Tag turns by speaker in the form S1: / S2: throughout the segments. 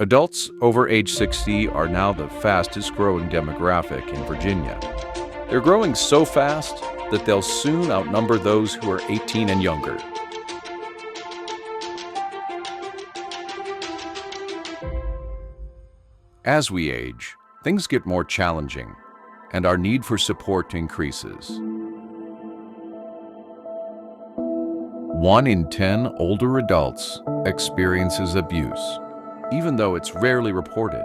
S1: Adults over age 60 are now the fastest growing demographic in Virginia. They're growing so fast that they'll soon outnumber those who are 18 and younger. As we age, things get more challenging, and our need for support increases. 1 in 10 older adults experiences abuse, even though it's rarely reported.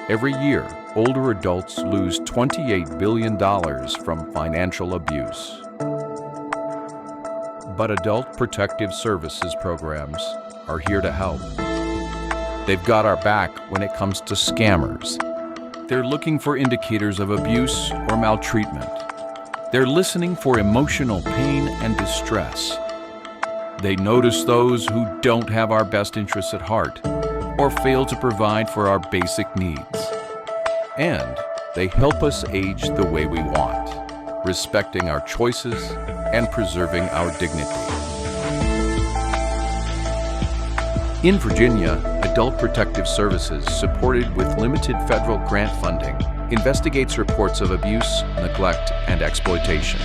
S1: Every year, older adults lose $28 billion from financial abuse. But Adult Protective Services programs are here to help. They've got our back when it comes to scammers. They're looking for indicators of abuse or maltreatment. They're listening for emotional pain and distress. They notice those who don't have our best interests at heart or fail to provide for our basic needs. And they help us age the way we want, respecting our choices and preserving our dignity. In Virginia, Adult Protective Services, supported with limited federal grant funding, investigates reports of abuse, neglect, and exploitation.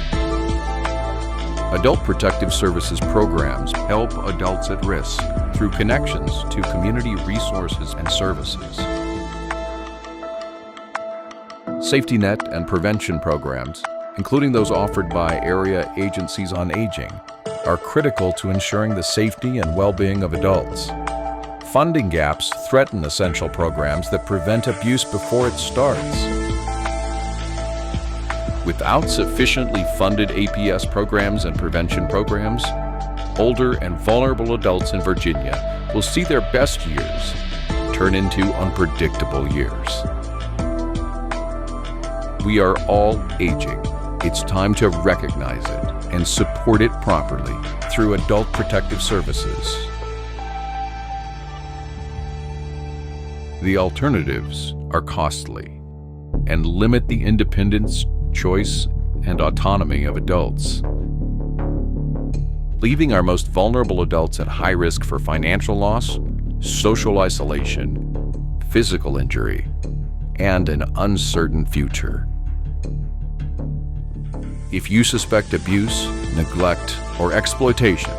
S1: Adult Protective Services programs help adults at risk through connections to community resources and services. Safety net and prevention programs, including those offered by area agencies on aging, are critical to ensuring the safety and well-being of adults. Funding gaps threaten essential programs that prevent abuse before it starts. Without sufficiently funded APS programs and prevention programs, older and vulnerable adults in Virginia will see their best years turn into unpredictable years. We are all aging. It's time to recognize it and support it properly through Adult Protective Services. The alternatives are costly and limit the independence, choice, and autonomy of adults, leaving our most vulnerable adults at high risk for financial loss, social isolation, physical injury, and an uncertain future. If you suspect abuse, neglect, or exploitation,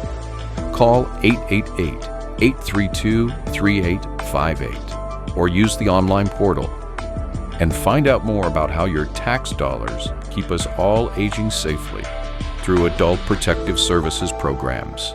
S1: call 888-832-3858 or use the online portal and find out more about how your tax dollars keep us all aging safely through Adult Protective Services programs.